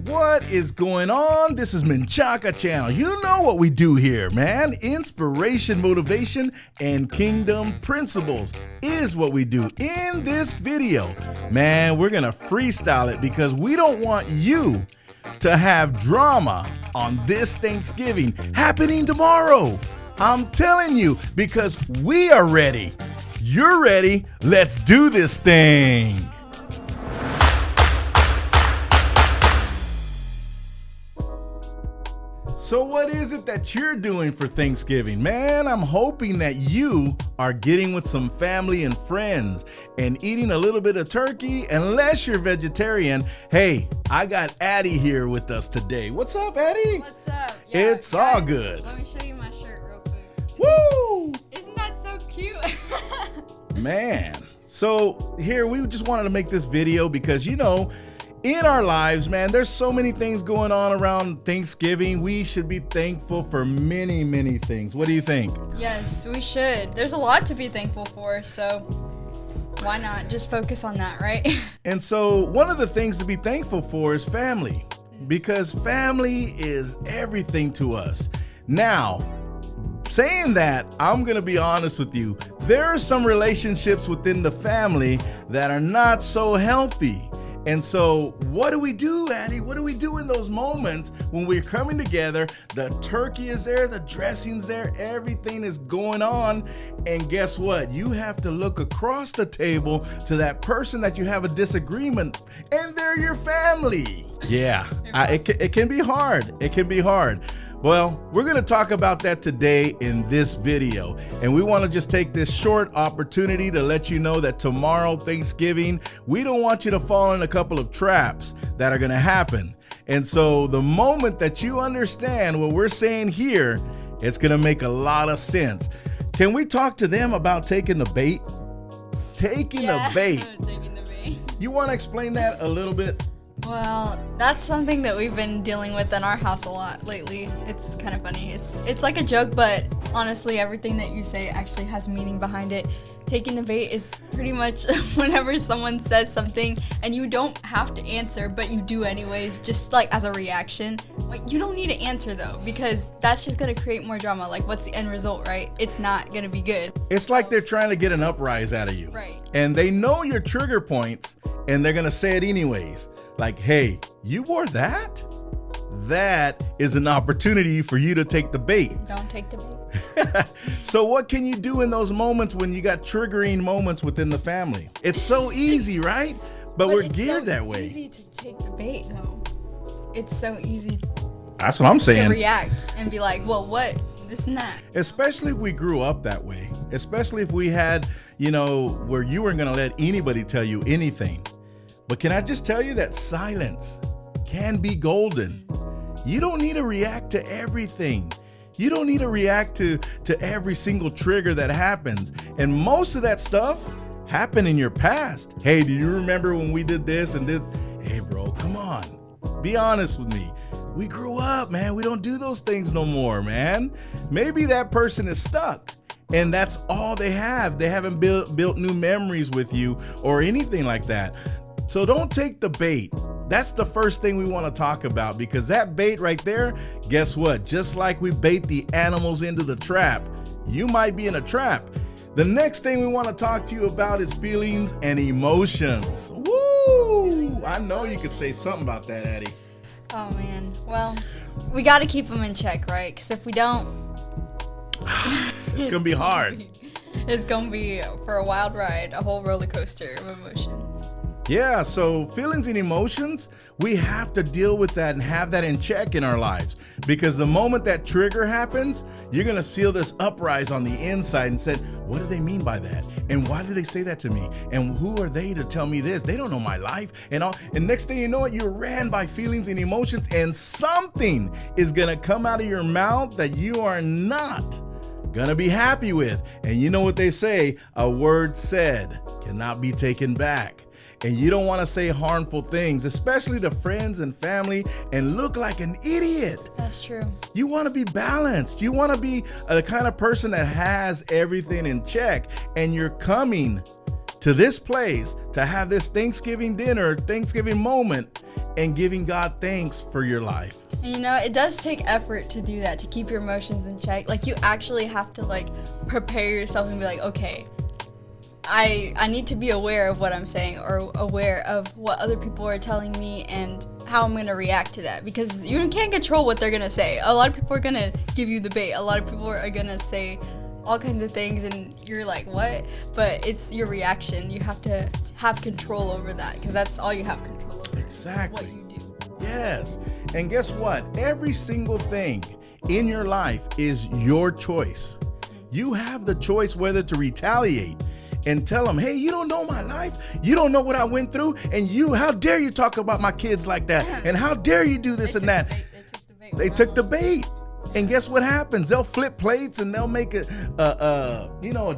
What is going on? This is MenchacaChannel. You know what we do here, man. Inspiration, motivation, and kingdom principles is what we do. In this video, man, we're gonna freestyle it because we don't want you to have drama on this Thanksgiving happening tomorrow. I'm telling you, because we are ready. You're ready. Let's do this thing. So what is it that you're doing for Thanksgiving? Man, I'm hoping that you are getting with some family and friends and eating a little bit of turkey. Unless you're vegetarian, hey, I got Addi here with us today. What's up, Addi? What's up? Yeah, it's guys, all good. Let me show you my shirt real quick. Woo! Isn't that so cute? Man, so here we just wanted to make this video because, you know, in our lives, man, there's so many things going on around Thanksgiving. We should be thankful for many, many things. What do you think? Yes, we should. There's a lot to be thankful for, so why not just focus on that, right? And so one of the things to be thankful for is family, because family is everything to us. Now, saying that, I'm going to be honest with you. There are some relationships within the family that are not so healthy. And so what do we do, Addi? What do we do in those moments when we're coming together? The turkey is there, the dressing's there, everything is going on. And guess what? You have to look across the table to that person that you have a disagreement, and they're your family. Yeah, it can be hard. It can be hard. Well, we're going to talk about that today in this video. And we want to just take this short opportunity to let you know that tomorrow, Thanksgiving, we don't want you to fall in a couple of traps that are going to happen. And so the moment that you understand what we're saying here, it's going to make a lot of sense. Can we talk to them about taking the bait? Taking the bait. Taking the bait. You want to explain that a little bit? Well, that's something that we've been dealing with in our house a lot lately. It's kind of funny. It's like a joke, but honestly, everything that you say actually has meaning behind it. Taking the bait is pretty much whenever someone says something and you don't have to answer, but you do anyways, just like as a reaction. Like, you don't need to answer though, because that's just gonna create more drama. Like, what's the end result, right? It's not gonna be good. It's like they're trying to get an uprise out of you. Right. And they know your trigger points and they're gonna say it anyways. Like, hey, you wore that? That is an opportunity for you to take the bait. Don't take the bait. So what can you do in those moments when you got triggering moments within the family? It's so easy, right? But we're geared that way. It's so easy to take the bait, though. It's so easy. That's what I'm saying. To react and be like, well, what? This and that. Especially if we grew up that way. Especially if we had, you know, where you weren't going to let anybody tell you anything. But can I just tell you that silence can be golden? You don't need to react to everything. You don't need to react to every single trigger that happens. And most of that stuff happened in your past. Hey, do you remember when we did this and this? Hey, bro, come on. Be honest with me. We grew up, man. We don't do those things no more, man. Maybe that person is stuck and that's all they have. They haven't built new memories with you or anything like that. So don't take the bait. That's the first thing we want to talk about, because that bait right there, guess what? Just like we bait the animals into the trap, you might be in a trap. The next thing we want to talk to you about is feelings and emotions. Woo! I know you could say something about that, Addi. Oh, man. Well, we got to keep them in check, right? Because if we don't... it's going to be hard. It's going to be, for a wild ride, a whole roller coaster of emotions. Yeah, so feelings and emotions, we have to deal with that and have that in check in our lives. Because the moment that trigger happens, you're going to feel this uprise on the inside and say, what do they mean by that? And why did they say that to me? And who are they to tell me this? They don't know my life and all. And next thing you know it, you're ran by feelings and emotions, and something is going to come out of your mouth that you are not gonna be happy with. And you know what they say, a word said cannot be taken back. And you don't want to say harmful things, especially to friends and family, and look like an idiot. That's true. You want to be balanced. You want to be the kind of person that has everything in check, and you're coming to this place to have this Thanksgiving dinner, Thanksgiving moment, and giving God thanks for your life. And you know, it does take effort to do that, to keep your emotions in check. Like, you actually have to, like, prepare yourself and be like, okay, I need to be aware of what I'm saying, or aware of what other people are telling me and how I'm going to react to that, because you can't control what they're going to say. A lot of people are going to give you the bait. A lot of people are going to say all kinds of things and you're like, what? But it's your reaction. You have to have control over that, because that's all you have control over. Exactly. What you do. Yes. And guess what? Every single thing in your life is your choice. You have the choice whether to retaliate and tell them, hey, you don't know my life. You don't know what I went through. And how dare you talk about my kids like that? And how dare you do this and that? They took the bait. And guess what happens? They'll flip plates and they'll make a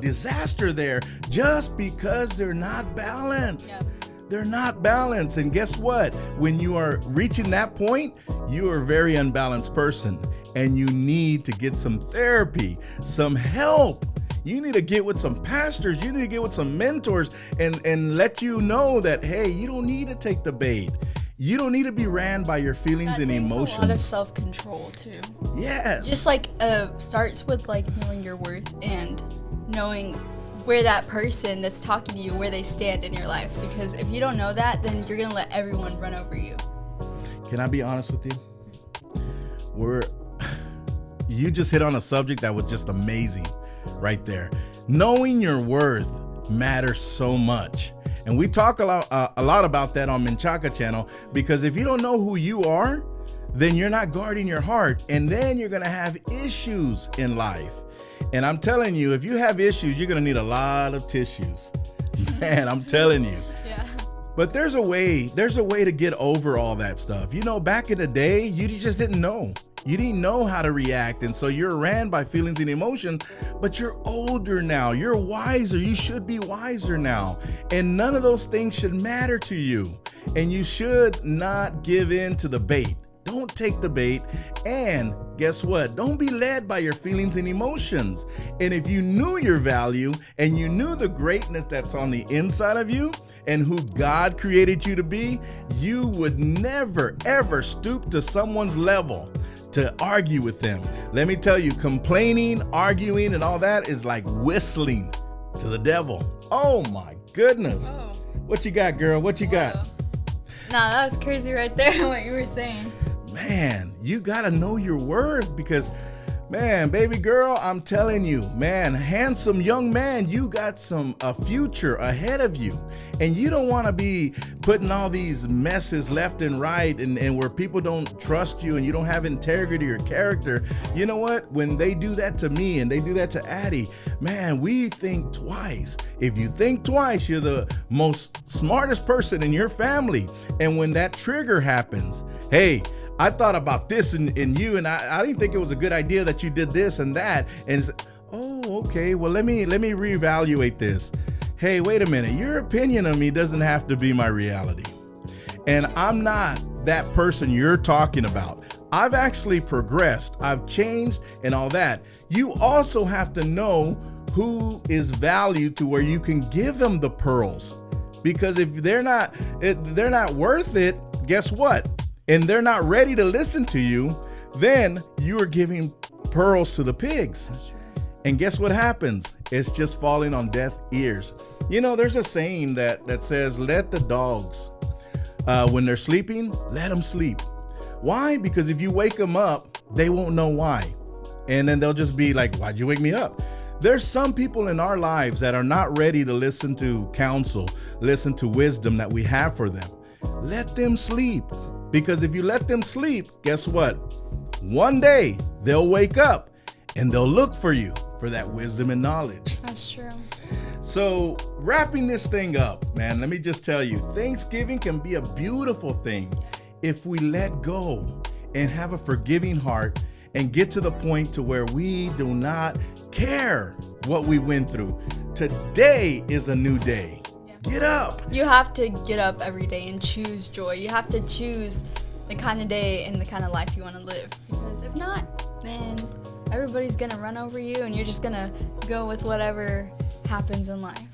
disaster there just because they're not balanced. Yep. They're not balanced. And guess what? When you are reaching that point, you are a very unbalanced person and you need to get some therapy, some help. You need to get with some pastors. You need to get with some mentors and let you know that, hey, you don't need to take the bait. You don't need to be ran by your feelings and emotions. A lot of self-control too. Yes. Just like starts with like knowing your worth and knowing where that person that's talking to you, where they stand in your life. Because if you don't know that, then you're gonna let everyone run over you. Can I be honest with you? You just hit on a subject that was just amazing right there. Knowing your worth matters so much. And we talk a lot about that on MenchacaChannel, because if you don't know who you are, then you're not guarding your heart, and then you're going to have issues in life. And I'm telling you, if you have issues, you're going to need a lot of tissues. Man, I'm telling you. Yeah. But there's a way to get over all that stuff. You know, back in the day, you just didn't know. You didn't know how to react, and so you're ran by feelings and emotions, but you're older now. You're wiser. You should be wiser now. And none of those things should matter to you. And you should not give in to the bait. Don't take the bait. And guess what? Don't be led by your feelings and emotions. And if you knew your value and you knew the greatness that's on the inside of you and who God created you to be, you would never, ever stoop to someone's level to argue with them. Let me tell you, complaining, arguing, and all that is like whistling to the devil. Oh my goodness. Whoa. What you got, girl? What you got? Nah, that was crazy right there, what you were saying. Man, you gotta know your worth, because man, baby girl, I'm telling you, man, handsome young man, you got a future ahead of you. And you don't want to be putting all these messes left and right and where people don't trust you and you don't have integrity or character. You know what? When they do that to me and they do that to Addi, man, we think twice. If you think twice, you're the most smartest person in your family. And when that trigger happens, hey, I thought about this in you, and I didn't think it was a good idea that you did this and that. And it's, oh, okay, well, let me reevaluate this. Hey, wait a minute. Your opinion of me doesn't have to be my reality. And I'm not that person you're talking about. I've actually progressed. I've changed and all that. You also have to know who is valued to where you can give them the pearls. Because if they're not worth it, guess what? And they're not ready to listen to you, then you are giving pearls to the pigs. And guess what happens? It's just falling on deaf ears. You know, there's a saying that says, let the dogs, when they're sleeping, let them sleep. Why? Because if you wake them up, they won't know why. And then they'll just be like, why'd you wake me up? There's some people in our lives that are not ready to listen to counsel, listen to wisdom that we have for them. Let them sleep. Because if you let them sleep, guess what? One day they'll wake up and they'll look for you for that wisdom and knowledge. That's true. So wrapping this thing up, man, let me just tell you, Thanksgiving can be a beautiful thing if we let go and have a forgiving heart and get to the point to where we do not care what we went through. Today is a new day. Get up. You have to get up every day and choose joy. You have to choose the kind of day and the kind of life you want to live. Because if not, then everybody's going to run over you and you're just going to go with whatever happens in life.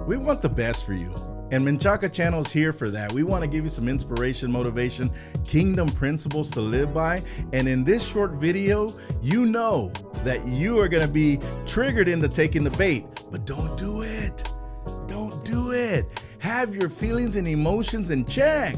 We want the best for you. And MenchacaChannel is here for that. We want to give you some inspiration, motivation, kingdom principles to live by. And in this short video, you know that you are going to be triggered into taking the bait, but don't do it. Don't do it. Have your feelings and emotions in check.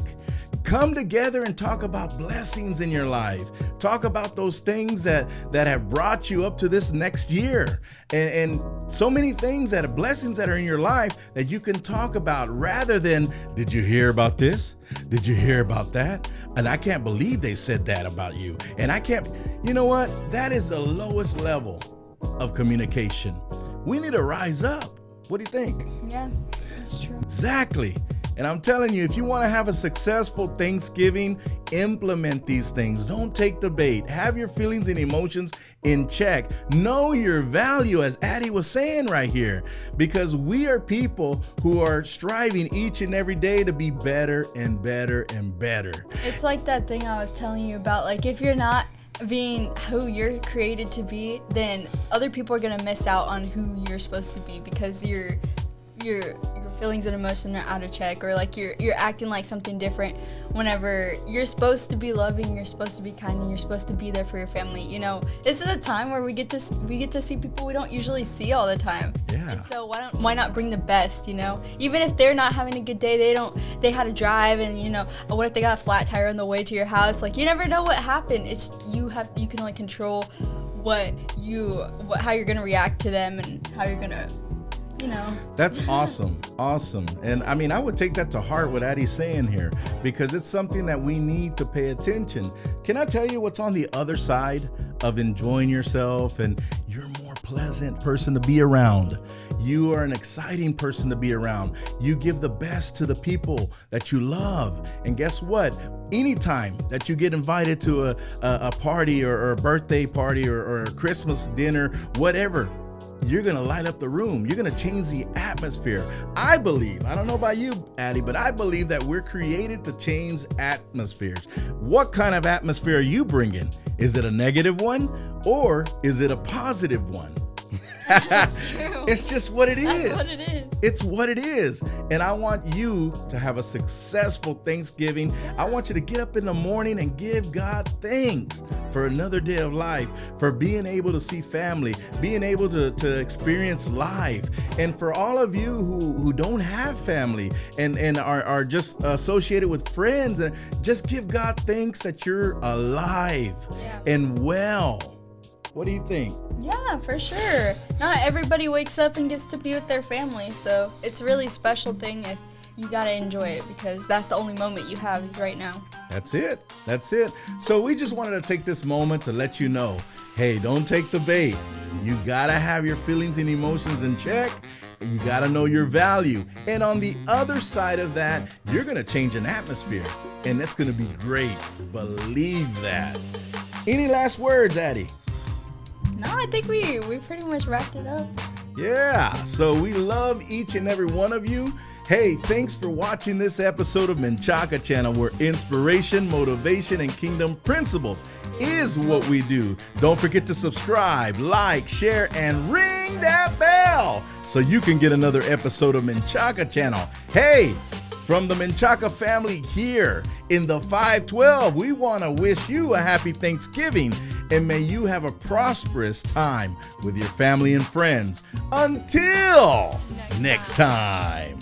Come together and talk about blessings in your life. Talk about those things that have brought you up to this next year. And so many things that are blessings that are in your life that you can talk about rather than, did you hear about this? Did you hear about that? And I can't believe they said that about you. And I can't, you know what? That is the lowest level of communication. We need to rise up. What do you think? Yeah, that's true. Exactly. And I'm telling you, if you want to have a successful Thanksgiving, implement these things. Don't take the bait. Have your feelings and emotions in check. Know your value, as Addi was saying right here, because we are people who are striving each and every day to be better and better and better. It's like that thing I was telling you about. Like, if you're not being who you're created to be, then other people are going to miss out on who you're supposed to be because your feelings and emotions are out of check, or like you're acting like something different whenever you're supposed to be loving, you're supposed to be kind, and you're supposed to be there for your family. You know, this is a time where we get to see people we don't usually see all the time. Yeah. And so why not bring the best, you know? Even if they're not having a good day, they had to drive, and you know, what if they got a flat tire on the way to your house? Like, you never know what happened. It's you can only control how you're gonna react to them and how you're gonna, you know. That's awesome. Awesome. And I mean, I would take that to heart what Addi's saying here, because it's something that we need to pay attention. Can I tell you what's on the other side of enjoying yourself? And you're a more pleasant person to be around. You are an exciting person to be around. You give the best to the people that you love. And guess what? Anytime that you get invited to a party or a birthday party or a Christmas dinner, whatever, you're going to light up the room. You're going to change the atmosphere. I believe, I don't know about you, Addi, but I believe that we're created to change atmospheres. What kind of atmosphere are you bringing? Is it a negative one or is it a positive one? That's true. It's just what it is. That's what it is. It's what it is. And I want you to have a successful Thanksgiving. Yeah. I want you to get up in the morning and give God thanks for another day of life, for being able to see family, being able to experience life. And for all of you who don't have family and are just associated with friends, and just give God thanks that you're alive and well. What do you think? Yeah, for sure. Not everybody wakes up and gets to be with their family, so it's a really special thing if you gotta enjoy it, because that's the only moment you have is right now. That's it. That's it. So we just wanted to take this moment to let you know, hey, don't take the bait. You gotta have your feelings and emotions in check. You gotta know your value. And on the other side of that, you're gonna change an atmosphere, and that's gonna be great. Believe that. Any last words, Addi? No, I think we pretty much wrapped it up. Yeah, so we love each and every one of you. Hey, thanks for watching this episode of MenchacaChannel, where inspiration, motivation, and kingdom principles is what we do. Don't forget to subscribe, like, share, and ring that bell so you can get another episode of MenchacaChannel. Hey, from the Menchaca family here in the 512, we want to wish you a happy Thanksgiving, and may you have a prosperous time with your family and friends. Until next time.